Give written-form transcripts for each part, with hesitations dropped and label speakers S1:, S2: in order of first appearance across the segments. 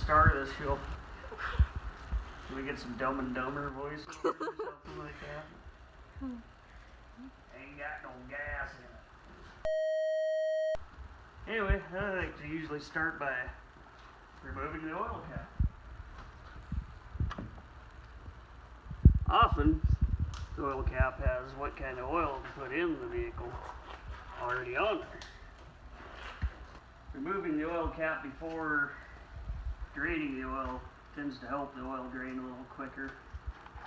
S1: start of this, should we get some Dumb and Dumber voice or something like that? Ain't got no gas in it. Anyway, I like to usually start by removing the oil cap. Often, the oil cap has what kind of oil to put in the vehicle already on there. Removing the oil cap before draining the oil tends to help the oil drain a little quicker,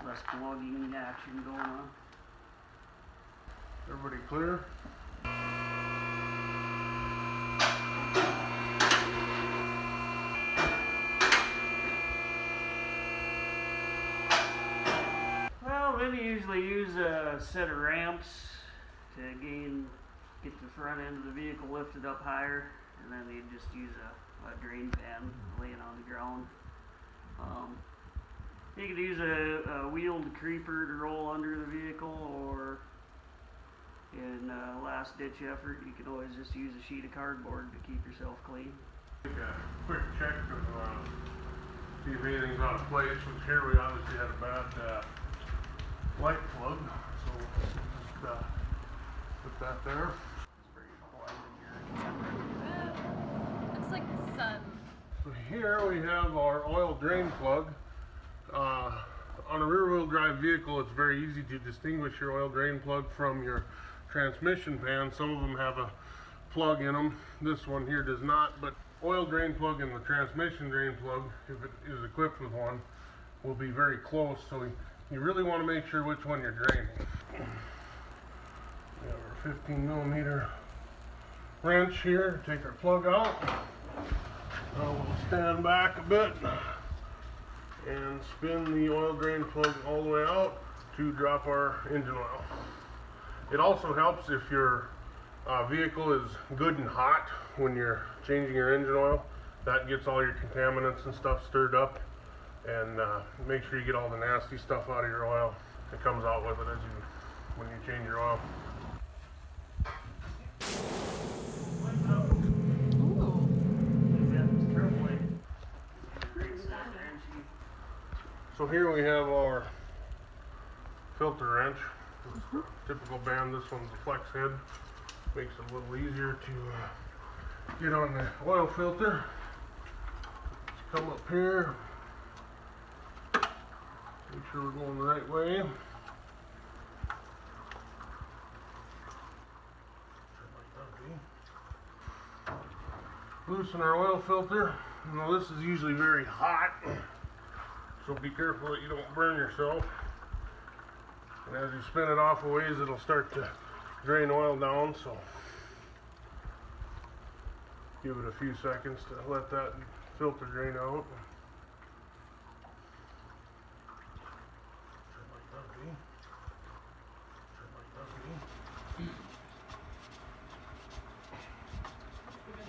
S1: less plugging action going on.
S2: Everybody clear?
S1: Well, then you usually use a set of ramps to get the front end of the vehicle lifted up higher, and then you just use a drain pan laying on the ground. You could use a wheeled creeper to roll under the vehicle, or in a last ditch effort, you could always just use a sheet of cardboard to keep yourself clean.
S2: Take a quick check of see if anything's out of place, which here we obviously had a bad light plug, so just put that there.
S1: It's pretty quiet in here.
S3: Looks like the sun.
S2: So here we have our oil drain plug. On a rear-wheel drive vehicle, it's very easy to distinguish your oil drain plug from your transmission pan. Some of them have a plug in them. This one here does not, but oil drain plug and the transmission drain plug, if it is equipped with one, will be very close, so you really want to make sure which one you're draining. We have our 15mm wrench here. Take our plug out. Now we'll stand back a bit and spin the oil drain plug all the way out to drop our engine oil. It also helps if your vehicle is good and hot when you're changing your engine oil. That gets all your contaminants and stuff stirred up, and make sure you get all the nasty stuff out of your oil that comes out with it when you change your oil. So here we have our filter wrench. Typical band, this one's a flex head. Makes it a little easier to get on the oil filter. Let's come up here. Make sure we're going the right way. Loosen our oil filter. Now this is usually very hot, so be careful that you don't burn yourself. And as you spin it off a ways, it'll start to drain oil down, so give it a few seconds to let that filter drain out.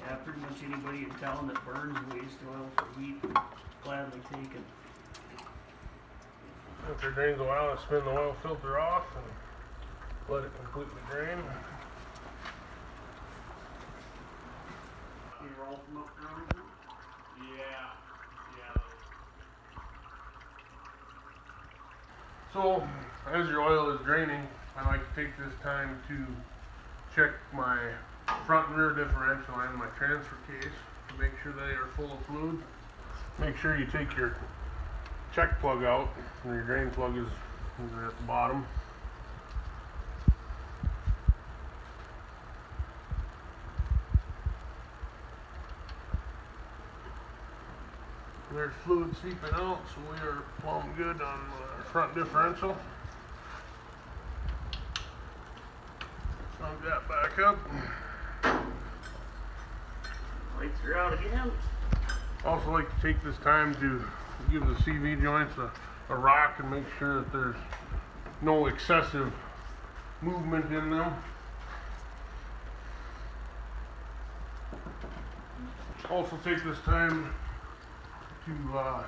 S1: Yeah, pretty much anybody in town that burns waste oil for heat would gladly take it.
S2: After it drains a while, I spin the oil filter off and let it completely drain.
S1: You roll them up around it?
S2: Yeah. So, as your oil is draining, I like to take this time to check my front and rear differential and my transfer case to make sure they are full of fluid. Make sure you take your check plug out, and your drain plug is at the bottom. There's fluid seeping out, so we are plumb good on our front differential. Plug that back up.
S1: Lights are out again.
S2: Also like to take this time to give the CV joints a rock and make sure that there's no excessive movement in them. Also take this time to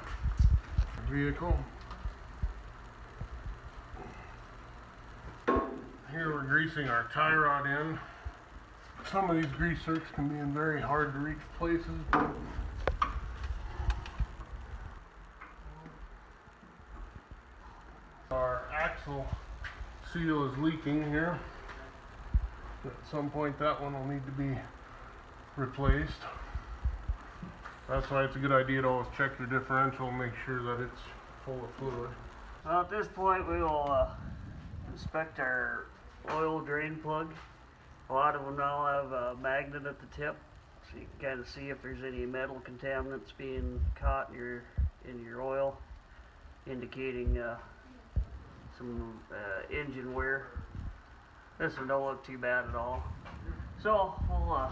S2: vehicle. Here we're greasing our tie rod end. Some of these grease zerks can be in very hard to reach places, but axle seal is leaking here. At some point that one will need to be replaced. That's why it's a good idea to always check your differential and make sure that it's full of fluid.
S1: Well, at this point we will inspect our oil drain plug. A lot of them now have a magnet at the tip, so you can kind of see if there's any metal contaminants being caught in your oil, indicating some engine wear. This one don't look too bad at all. So we'll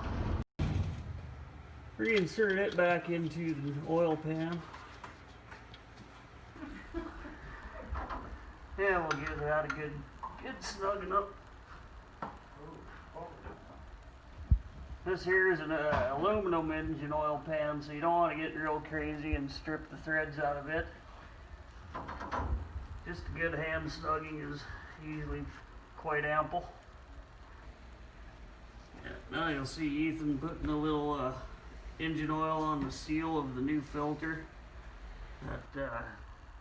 S1: reinsert it back into the oil pan. Yeah, we'll give that a good snugging up. This here is an aluminum engine oil pan, so you don't want to get real crazy and strip the threads out of it. Just a good hand snugging is usually quite ample. Yeah, now you'll see Ethan putting a little engine oil on the seal of the new filter. That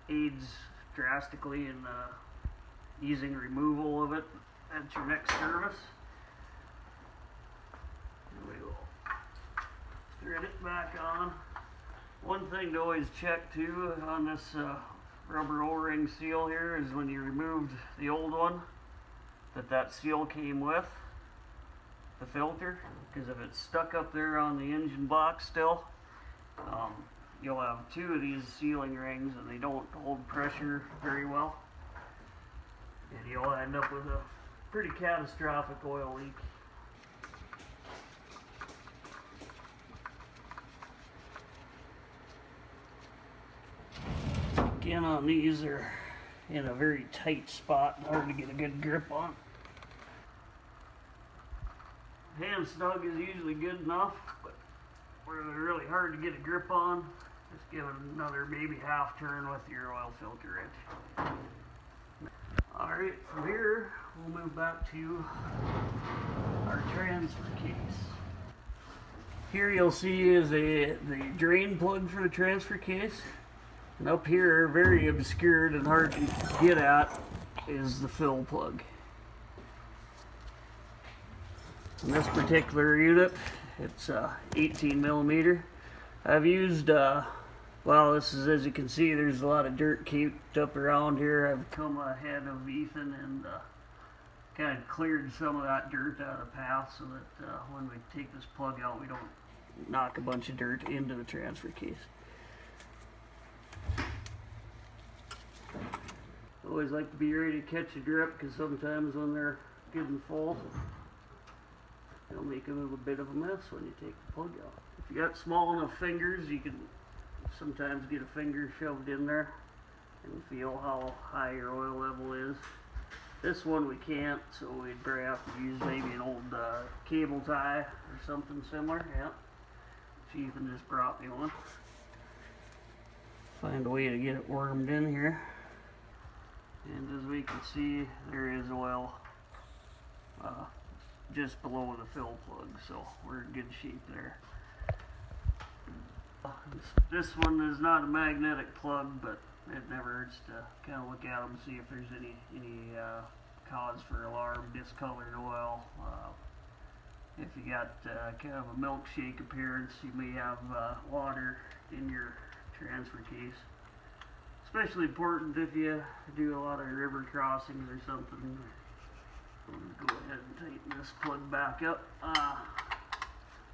S1: aids drastically in easing removal of it at your next service. We will thread it back on. One thing to always check too on this rubber O-ring seal here is when you removed the old one, that seal came with the filter, because if it's stuck up there on the engine block still, you'll have two of these sealing rings and they don't hold pressure very well, and you'll end up with a pretty catastrophic oil leak. Again, on these, they're in a very tight spot, hard to get a good grip on. Hand snug is usually good enough, but where they're really hard to get a grip on, just give it another maybe half turn with your oil filter wrench. Alright, from here we'll move back to our transfer case. Here you'll see is the drain plug for the transfer case. And up here, very obscured and hard to get at, is the fill plug. In this particular unit, it's 18 millimeter. I've used, well, this is, as you can see, there's a lot of dirt caked up around here. I've come ahead of Ethan and kind of cleared some of that dirt out of the path so that when we take this plug out, we don't knock a bunch of dirt into the transfer case. Always like to be ready to catch a drip, because sometimes when they're getting full, they'll make a little bit of a mess when you take the plug out. If you got small enough fingers, you can sometimes get a finger shoved in there and feel how high your oil level is. This one we can't, so we'd probably have to use maybe an old cable tie or something similar. Yeah, Ethan just brought me one. Find a way to get it wormed in here. And as we can see, there is oil just below the fill plug, so we're in good shape there. This one is not a magnetic plug, but it never hurts to kind of look at them and see if there's any cause for alarm. Discolored oil. If you got kind of a milkshake appearance, you may have water in your transfer case. Especially important if you do a lot of river crossings or something. Go ahead and tighten this plug back up.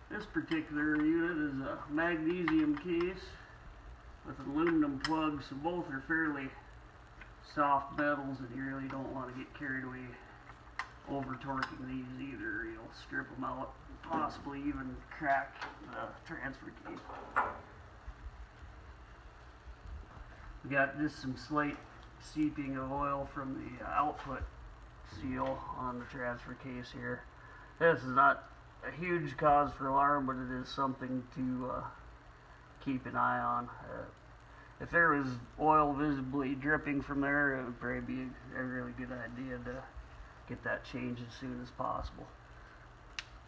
S1: This particular unit is a magnesium case with an aluminum plug, so both are fairly soft metals, and you really don't want to get carried away over torquing these either. You'll strip them out, possibly even crack the transfer case. We got just some slight seeping of oil from the output seal on the transfer case here. This is not a huge cause for alarm, but it is something to keep an eye on. If there was oil visibly dripping from there, it would probably be a really good idea to get that changed as soon as possible.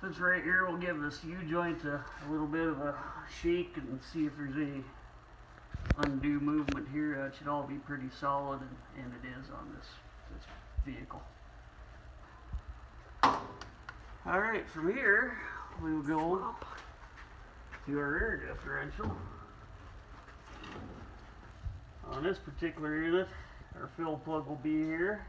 S1: Since right here, we'll give this U-joint a little bit of a shake and see if there's any undue movement here. That should all be pretty solid, and it is on this this vehicle. Alright, from here we will go to our rear differential. On this particular unit, our fill plug will be here.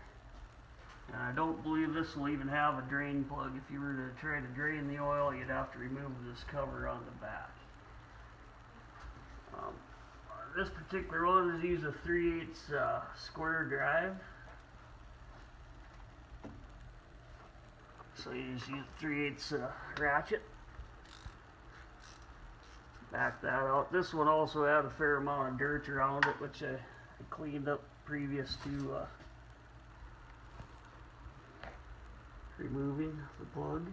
S1: And I don't believe this will even have a drain plug. If you were to try to drain the oil, you'd have to remove this cover on the back. This particular one is use a 3/8 square drive. So you just use a 3/8 ratchet. Back that out. This one also had a fair amount of dirt around it, which I cleaned up previous to removing the plug.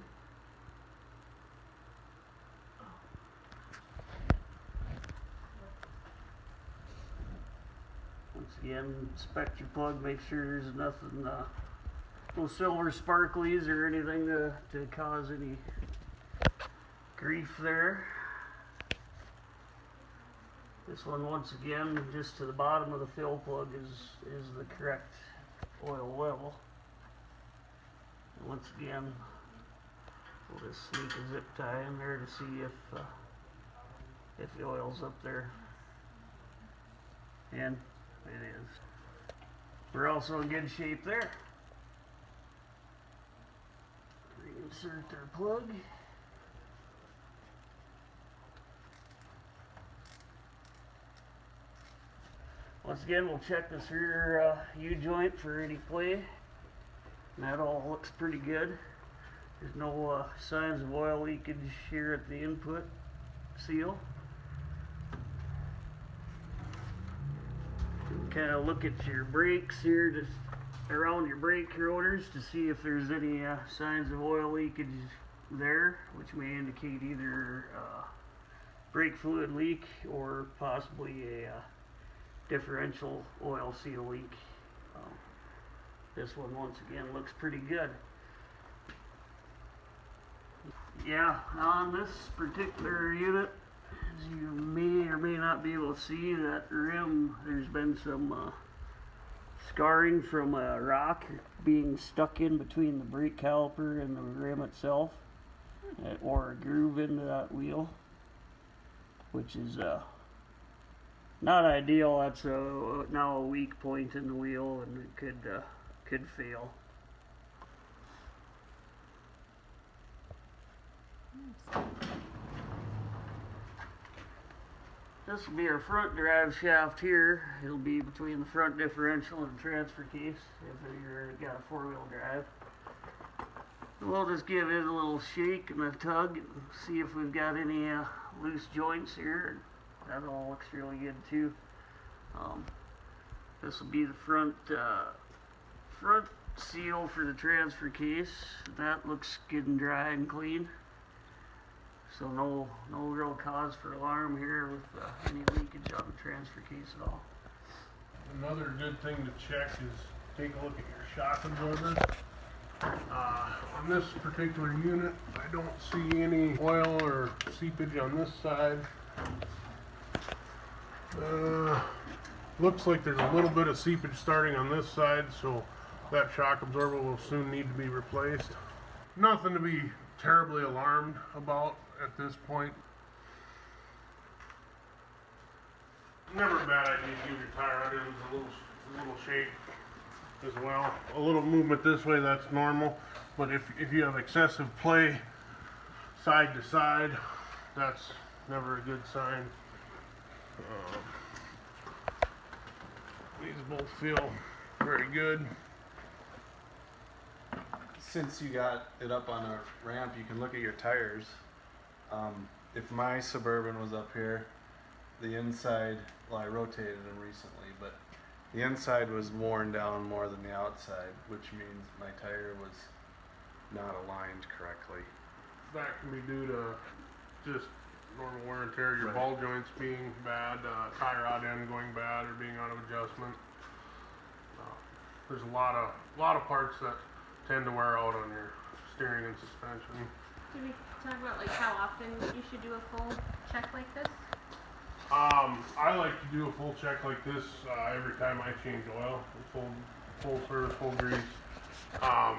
S1: Once again, inspect your plug, make sure there's nothing, no silver sparklies or anything to cause any grief there. This one, once again, just to the bottom of the fill plug is the correct oil level. And once again, we'll just sneak a zip tie in there to see if the oil's up there. And it is. We're also in good shape there. Reinsert our plug. Once again, we'll check this rear U-joint for any play. And that all looks pretty good. There's no signs of oil leakage here at the input seal. Kind of look at your brakes here, just around your brake rotors, to see if there's any signs of oil leakage there, which may indicate either brake fluid leak or possibly a differential oil seal leak. This one, once again, looks pretty good. Yeah, on this particular unit, as you may or may not be able to see, that rim, there's been some scarring from a rock being stuck in between the brake caliper and the rim itself, or a groove into that wheel, which is not ideal. That's now a weak point in the wheel, and it could fail. This will be our front drive shaft here. It'll be between the front differential and the transfer case if you've got a four-wheel drive. We'll just give it a little shake and a tug and see if we've got any loose joints here. That all looks really good too. This will be the front seal for the transfer case. That looks good and dry and clean. So no real cause for alarm here with any leakage on the transfer case at all.
S2: Another good thing to check is take a look at your shock absorbers. On this particular unit, I don't see any oil or seepage on this side. Looks like there's a little bit of seepage starting on this side, so that shock absorber will soon need to be replaced. Nothing to be terribly alarmed about at this point. Never a bad idea to give your tire out a little shake as well. A little movement this way, that's normal, but if you have excessive play side to side, that's never a good sign. These both feel very good.
S4: Since you got it up on a ramp, you can look at your tires. If my Suburban was up here, the inside, well, I rotated them recently, but the inside was worn down more than the outside, which means my tire was not aligned correctly.
S2: That can be due to just normal wear and tear, your
S4: Right.
S2: ball joints being bad, tire rod end going bad or being out of adjustment. There's a lot of parts that tend to wear out on your steering and suspension.
S3: Did we talk about like how often you should do a full check like this?
S2: I like to do a full check like this every time I change oil. A full full service, full grease. A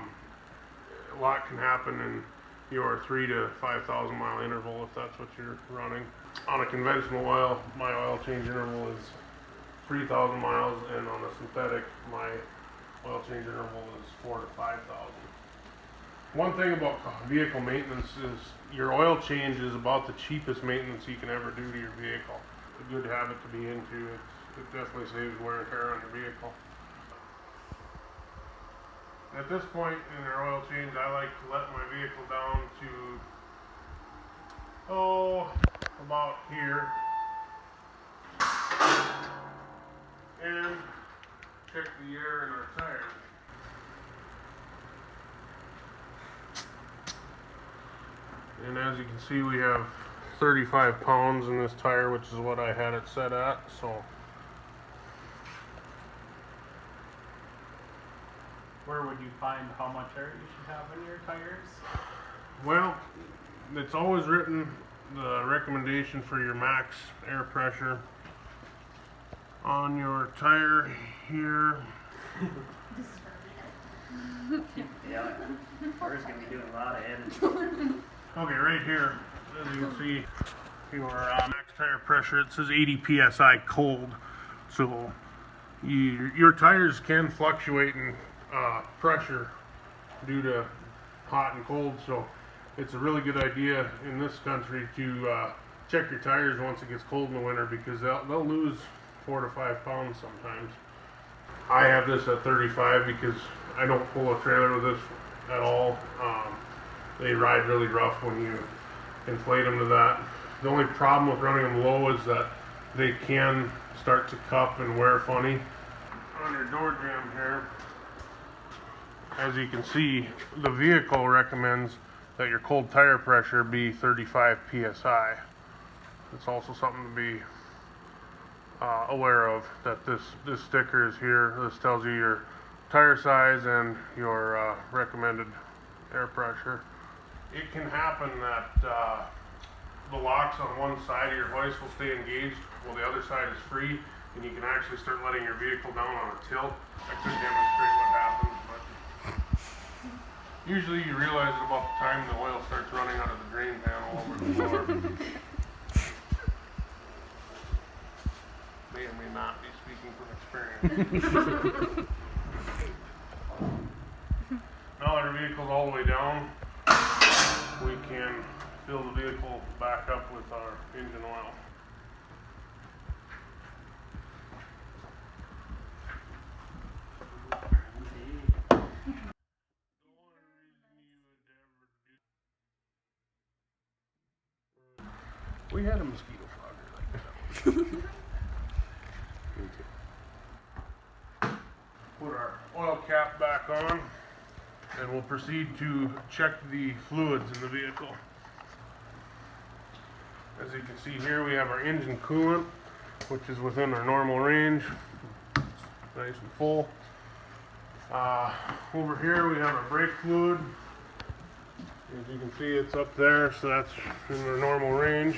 S2: lot can happen in your 3 to 5,000 mile interval if that's what you're running. On a conventional oil, my oil change interval is 3,000 miles, and on a synthetic, my oil change interval is 4 to 5,000. One thing about vehicle maintenance is your oil change is about the cheapest maintenance you can ever do to your vehicle. A good habit to be into. It definitely saves wear and tear on your vehicle. At this point in their oil change, I like to let my vehicle down to, about here. And check the air in our tires. And as you can see, we have 35 pounds in this tire, which is what I had it set at. So
S5: Where would you find how much air you should have in your tires?
S2: well, it's always written the recommendation for your max air pressure on your tire here.
S1: Yeah, Nora's gonna be doing a lot of editing.
S2: Okay, right here, as you can see, your max tire pressure, it says 80 psi cold. So your tires can fluctuate in pressure due to hot and cold. So it's a really good idea in this country to check your tires once it gets cold in the winter, because they'll lose 4 to 5 pounds sometimes. I have this at 35 because I don't pull a trailer with this at all. They ride really rough when you inflate them to that. The only problem with running them low is that they can start to cup and wear funny. On your door jamb here, as you can see, the vehicle recommends that your cold tire pressure be 35 psi. It's also something to be aware of, that this sticker is here. This tells you your tire size and your recommended air pressure. It can happen that the locks on one side of your hoist will stay engaged while the other side is free, and you can actually start letting your vehicle down on a tilt. I couldn't demonstrate what happens, but usually you realize it about the time the oil starts running out of the drain panel over the floor. May or may not be speaking from experience. Now that our vehicle's all the way down, we can fill the vehicle back up with our engine oil. We had a mosquito fogger like that. Put our oil cap back on, and we'll proceed to check the fluids in the vehicle. As you can see here, we have our engine coolant, which is within our normal range. It's nice and full. Over here we have our brake fluid. As you can see, it's up there, so that's in our normal range.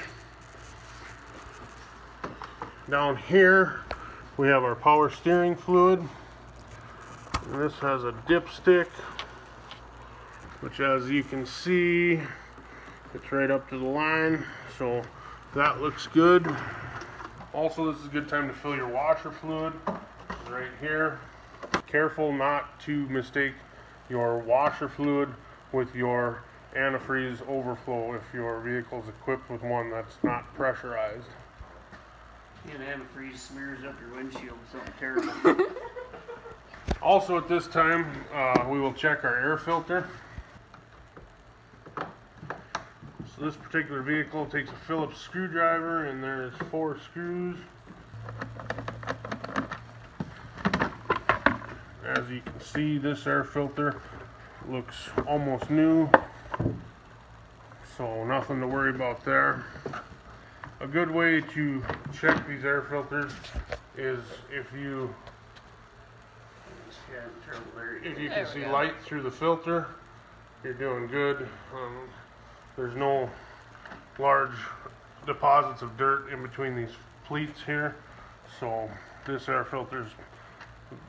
S2: Down here we have our power steering fluid. And this has a dipstick, which, as you can see, it's right up to the line, so that looks good. Also, this is a good time to fill your washer fluid, which is right here. Careful not to mistake your washer fluid with your antifreeze overflow if your vehicle is equipped with one that's not pressurized.
S1: And antifreeze smears up your windshield, something terrible.
S2: Also, at this time, we will check our air filter. So this particular vehicle takes a Phillips screwdriver, and there's 4 screws. As you can see, this air filter looks almost new, so nothing to worry about there. A good way to check these air filters is if you can see light through the filter, you're doing good. There's no large deposits of dirt in between these pleats here, so this air filter's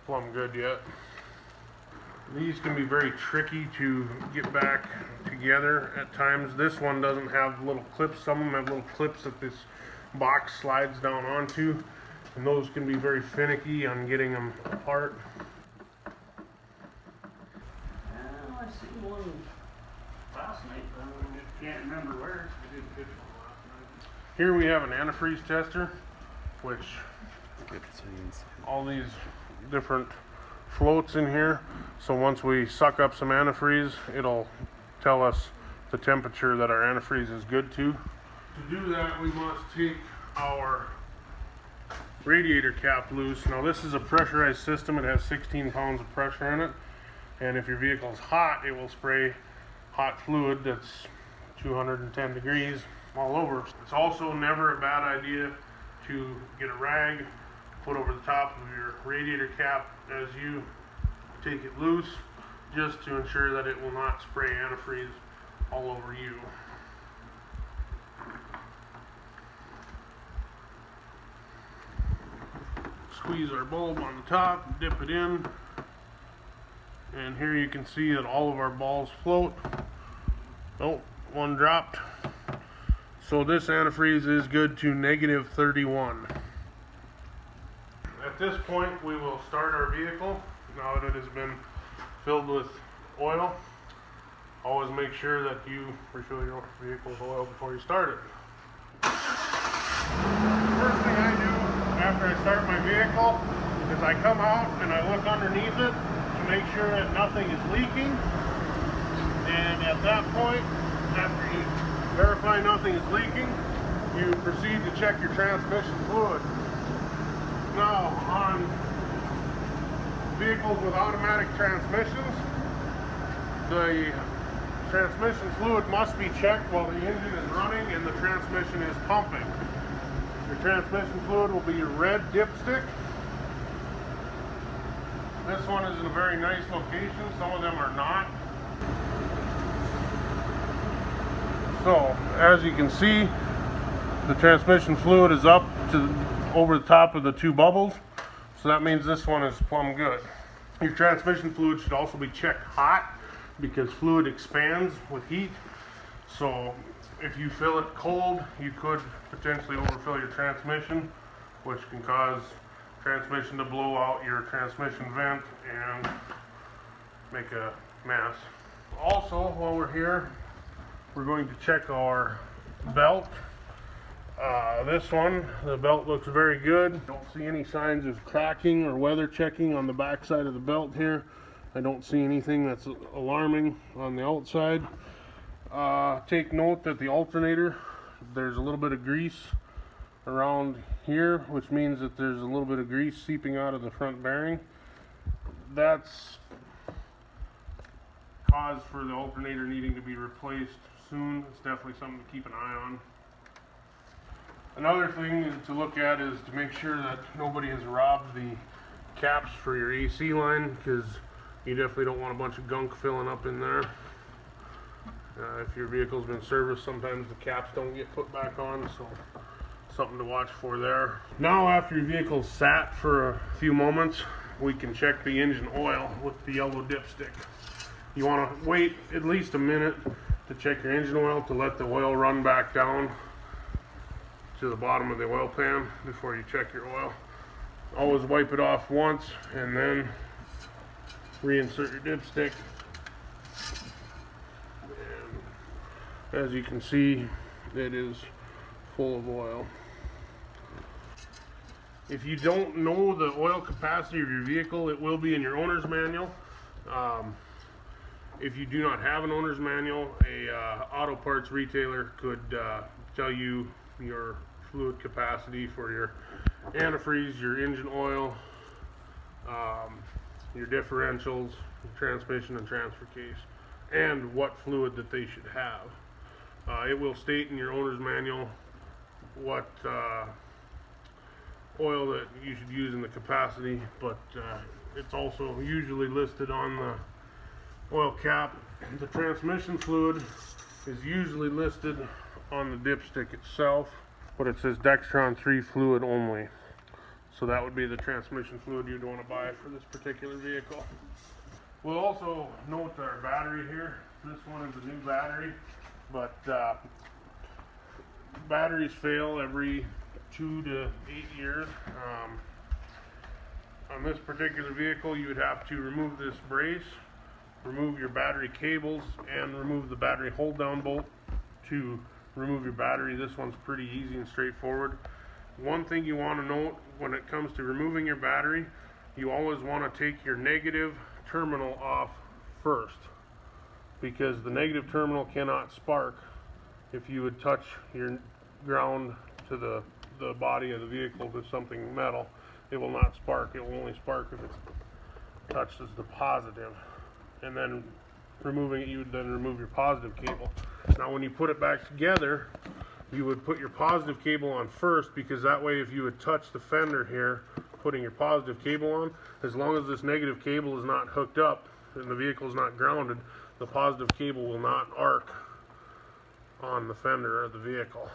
S2: plumb good yet. These can be very tricky to get back together at times. This one doesn't have little clips. Some of them have little clips that this box slides down onto, and those can be very finicky on getting them apart.
S1: Well, I seen one last night, but I can't remember where.
S2: I did fish one last night. Here we have an antifreeze tester, which all these different floats in here. So once we suck up some antifreeze, it'll tell us the temperature that our antifreeze is good to. To do that, we must take our radiator cap loose. Now this is a pressurized system. It has 16 pounds of pressure in it. And if your vehicle is hot, it will spray hot fluid that's 210 degrees all over. It's also never a bad idea to get a rag, put over the top of your radiator cap as you take it loose, just to ensure that it will not spray antifreeze all over you. Squeeze our bulb on the top, dip it in, and here you can see that all of our balls float. Oh, one dropped. So this antifreeze is good to -31. At this point, we will start our vehicle now that it has been filled with oil. Always make sure that you refill your vehicle with oil before you start it. First thing I do after I start my vehicle is I come out and I look underneath it to make sure that nothing is leaking. And at that point, after you verify nothing is leaking, you proceed to check your transmission fluid. Now, on vehicles with automatic transmissions, the transmission fluid must be checked while the engine is running and the transmission is pumping. Your transmission fluid will be your red dipstick. This one is in a very nice location. Some of them are not. So, as you can see, the transmission fluid is up to over the top of the two bubbles. So that means this one is plumb good. Your transmission fluid should also be checked hot because fluid expands with heat. So if you fill it cold, you could potentially overfill your transmission, which can cause transmission to blow out your transmission vent and make a mess. Also, while we're here, we're going to check our belt. This one, the belt looks very good. Don't see any signs of cracking or weather checking on the back side of the belt here. I don't see anything that's alarming on the outside. Take note that the alternator, there's a little bit of grease around here, which means that there's a little bit of grease seeping out of the front bearing. That's cause for the alternator needing to be replaced soon. It's definitely something to keep an eye on. Another thing to look at is to make sure that nobody has robbed the caps for your AC line, because you definitely don't want a bunch of gunk filling up in there. If your vehicle's been serviced, sometimes the caps don't get put back on, so something to watch for there. Now, after your vehicle's sat for a few moments, we can check the engine oil with the yellow dipstick. You want to wait at least a minute to check your engine oil to let the oil run back down to the bottom of the oil pan before you check your oil. Always wipe it off once and then reinsert your dipstick. And as you can see, it is full of oil. If you don't know the oil capacity of your vehicle, it will be in your owner's manual. If you do not have an owner's manual, a auto parts retailer could tell you your fluid capacity for your antifreeze, your engine oil, your differentials, transmission and transfer case, and what fluid that they should have. It will state in your owner's manual what oil that you should use in the capacity, but it's also usually listed on the oil cap. The transmission fluid is usually listed on the dipstick itself, but it says Dextron 3 fluid only. So that would be the transmission fluid you'd want to buy for this particular vehicle. We'll also note our battery here. This one is a new battery, but batteries fail every 2 to 8 years. On this particular vehicle, you would have to remove this brace, remove your battery cables, and remove the battery hold down bolt to remove your battery. This one's pretty easy and straightforward. One thing you want to note when it comes to removing your battery, you always want to take your negative terminal off first, because the negative terminal cannot spark if you would touch your ground to the body of the vehicle with something metal. It will not spark. It will only spark if it's touched as the positive. And then removing it, you would then remove your positive cable. Now when you put it back together, you would put your positive cable on first, because that way if you would touch the fender here, putting your positive cable on, as long as this negative cable is not hooked up and the vehicle is not grounded, the positive cable will not arc on the fender of the vehicle.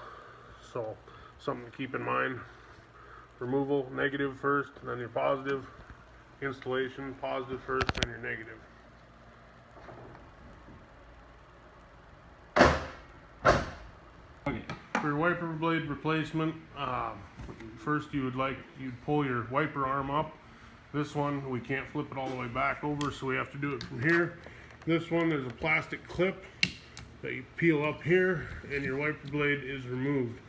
S2: So something to keep in mind. Removal, negative first, then your positive. Installation, positive first, then your negative. Okay. For your wiper blade replacement, first you'd pull your wiper arm up. This one, we can't flip it all the way back over, so we have to do it from here. This one, there's a plastic clip that you peel up here, and your wiper blade is removed.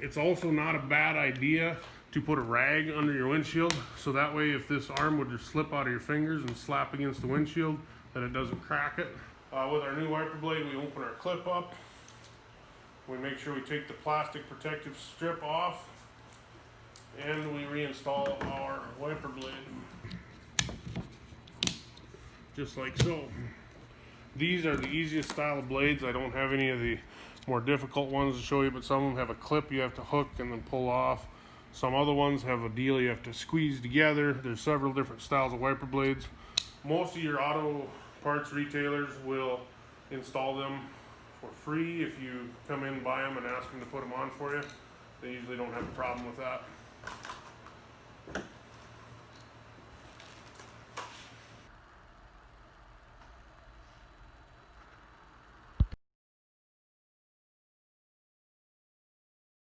S2: It's also not a bad idea to put a rag under your windshield, so that way if this arm would just slip out of your fingers and slap against the windshield, that it doesn't crack it. With our new wiper blade, we open our clip up. We make sure we take the plastic protective strip off, and we reinstall our wiper blade. Just like so. These are the easiest style of blades. I don't have any of the more difficult ones to show you, but some of them have a clip you have to hook and then pull off. Some other ones have a deal you have to squeeze together. There's several different styles of wiper blades. Most of your auto parts retailers will install them for free if you come in, buy them, and ask them to put them on for you. They usually don't have a problem with that.